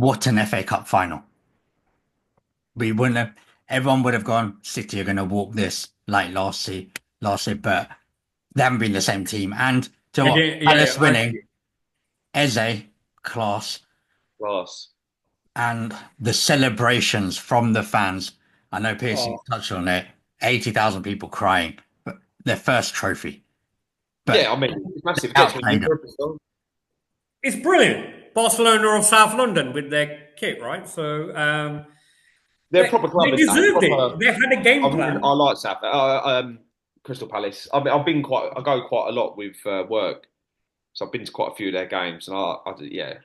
what an FA Cup final. We wouldn't have, everyone would have gone, City are going to walk this like last year, but they haven't been the same team. And to what? Again, Palace yeah, winning, Eze, class, Class. and the celebrations from the fans. I know Piercy oh, touched on it, 80,000 people crying, but their first trophy. But Yeah, I mean, it's massive. Gets me outplayed them. Europe as well. it's brilliant. Barcelona of South London with their kit, right? So They're a proper they club, isn't it? deserved Proper. it. They had a game I plan. like South. Crystal Palace. I've been quite. I go quite a lot with work, so I've been to quite a few of their games, and yeah,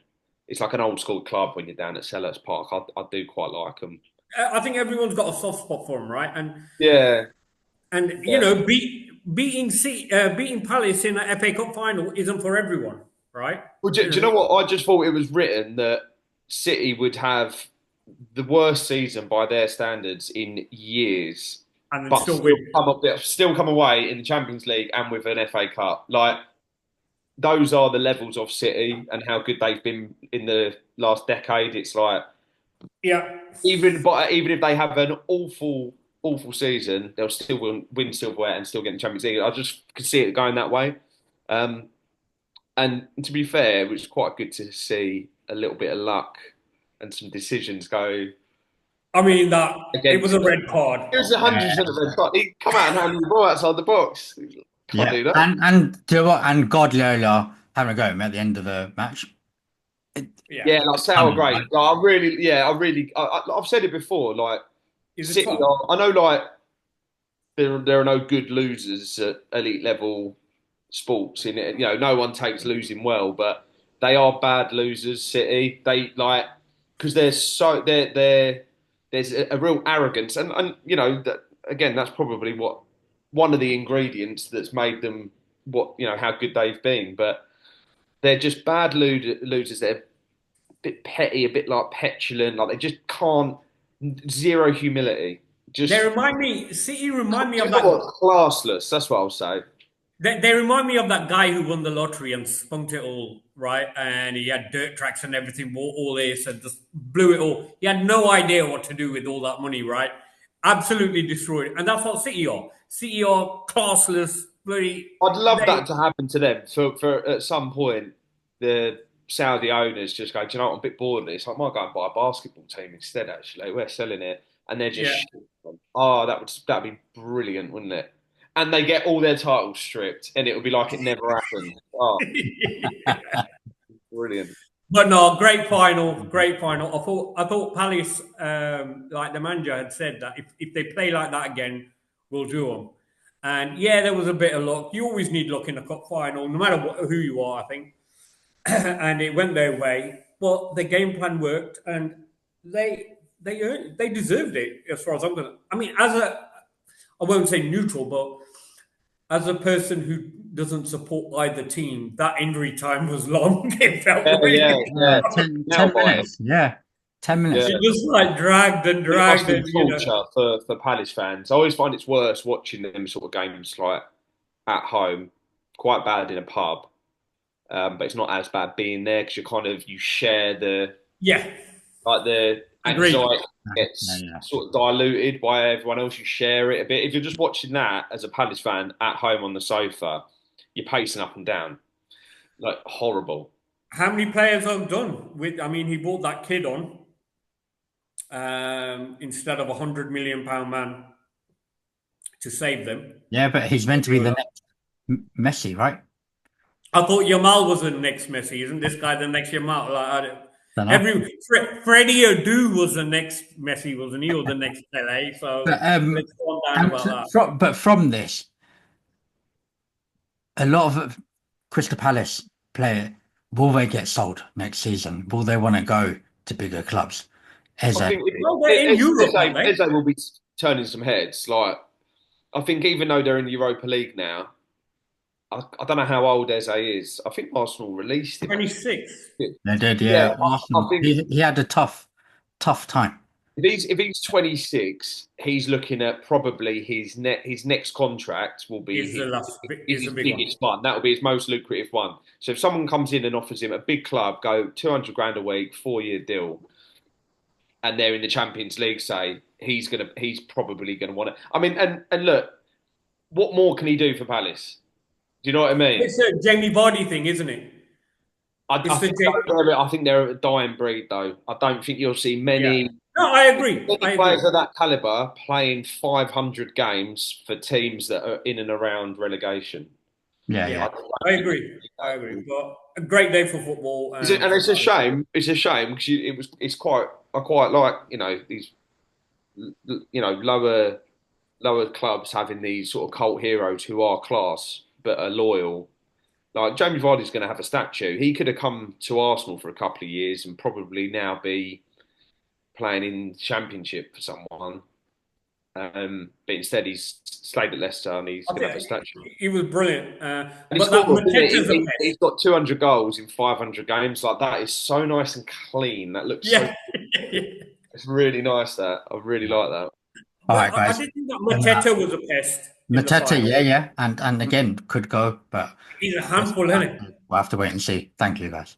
it's like an old school club when you're down at Selhurst Park. I do quite like them. I think everyone's got a soft spot for them, right? Yeah, And you yeah. know, beating Palace in an FA Cup final isn't for everyone, right? Well, You do you know, know what? I just thought it was written that City would have the worst season by their standards in years, and then but still win. still come away in the Champions League and with an FA Cup. Like those are the levels of City and how good they've been in the last decade. It's like Yeah, even if they have an awful season, they'll still win silverware and still get in the Champions League. I just could see it going that way. Um, and to be fair, it was quite good to see a little bit of luck and some decisions go I mean that it was against a them. red card. It was 100% of the time. He come out and handle the ball outside the box. Can't Yeah, do that. and do you know what? And Guardiola having a go at him at the end of the match. It, Yeah, Yeah, like sour funny, grapes. right? Like, I've said it before. Like is it City tough? are. I know, like there are no good losers at elite level sports. In it, no one takes losing well, but they are bad losers. City, they like because there's a real arrogance, and that again, that's probably what one of the ingredients that's made them how good they've been, but they're just bad losers. They're a bit petty, a bit like petulant, like they just can't zero humility. They Just remind me. City remind me you of know that. what? Classless. That's what I'll say. They remind me of that guy who won the lottery and spunked it all, right? And he had dirt tracks and everything, bought all this and just blew it all. He had no idea what to do with all that money, right? Absolutely destroyed it. And that's what City are. City are classless, bloody. I'd love They, that to happen to them. For at some point, the Saudi owners just go, do you know what? I'm a bit bored of this. I might go and buy a basketball team instead. Actually, we're selling it, and they're just yeah. shit. Oh, that'd be brilliant, wouldn't it? And they get all their titles stripped, and it would be like it never happened. Oh, brilliant. But no, great final, great final. I thought Palace, like the manager had said that if they play like that again, we'll do them. And yeah, there was a bit of luck. You always need luck in a cup final, no matter who you are, I think. And it went their way. But the game plan worked, and they deserved it as far as I'm concerned. I mean, I won't say neutral, but as a person who doesn't support either team, that injury time was long. It felt Yeah, really yeah, yeah. 10 Nail biter. minutes. Yeah, 10 minutes. Yeah. it just like dragged and It must dragged, have and been torture for Palace fans. I always find it's worse watching them sort of games like at home. Quite bad in a pub, but it's not as bad being there because you share yeah, the agreed. anxiety Yeah, gets yeah. sort of diluted by everyone else. You share it a bit. If you're just watching that as a Palace fan at home on the sofa, you're pacing up and down like horrible. How many players have done with? I mean, he brought that kid on instead of £100 million man to save them. Yeah, but he's meant to be the next Messi, right? I thought Yamal was the next Messi. Isn't this guy the next Yamal? Like, Don't know. Freddie Adu was the next Messi, wasn't he, or the next LA? So But let's go on down about that. from this, a lot of Crystal Palace player will they get sold next season? Will they want to go to bigger clubs? I Eze, think Well, they're in Europe, aren't they? Eze will be turning some heads. Like I think even though they're in the Europa League now, I don't know how old Eze is. I think Arsenal released him. 26. they did, Yeah, yeah. I Arsenal. think He had a tough time. If he's 26, he's looking at probably his next contract will be Is the last, is is the his big one. biggest one. That will be his most lucrative one. So if someone comes in and offers him a big club, go 200 grand a week, 4-year deal, and they're in the Champions League, say he's probably gonna want it. I mean, and look, what more can he do for Palace? Do you know what I mean? It's a Jamie Vardy thing, isn't it? I It's the think Jamie. I think they're a dying breed, though. I don't think you'll see Yeah. many No, I agree. I agree. players of that caliber playing 500 games for teams that are in and around relegation. Yeah, Yeah, yeah. I agree. I agree. But a great day for football. And it's a shame. It's a shame because I quite like these lower clubs having these sort of cult heroes who are class but are loyal. Like Jamie Vardy's going to have a statue. He could have come to Arsenal for a couple of years and probably now be playing in Championship for someone. But instead, he's stayed at Leicester and he's going to have a statue. He was brilliant. And But that Mateta's a he's pest. got 200 goals in 500 games. Like that is so nice and clean. That looks so. Yeah. It's really nice. That I really like that. All right, I guys. did think that Mateta was a pest. in the Mateta, final. yeah, and again could go, but He's a handful, isn't he? we'll have to wait and see. Thank you, guys.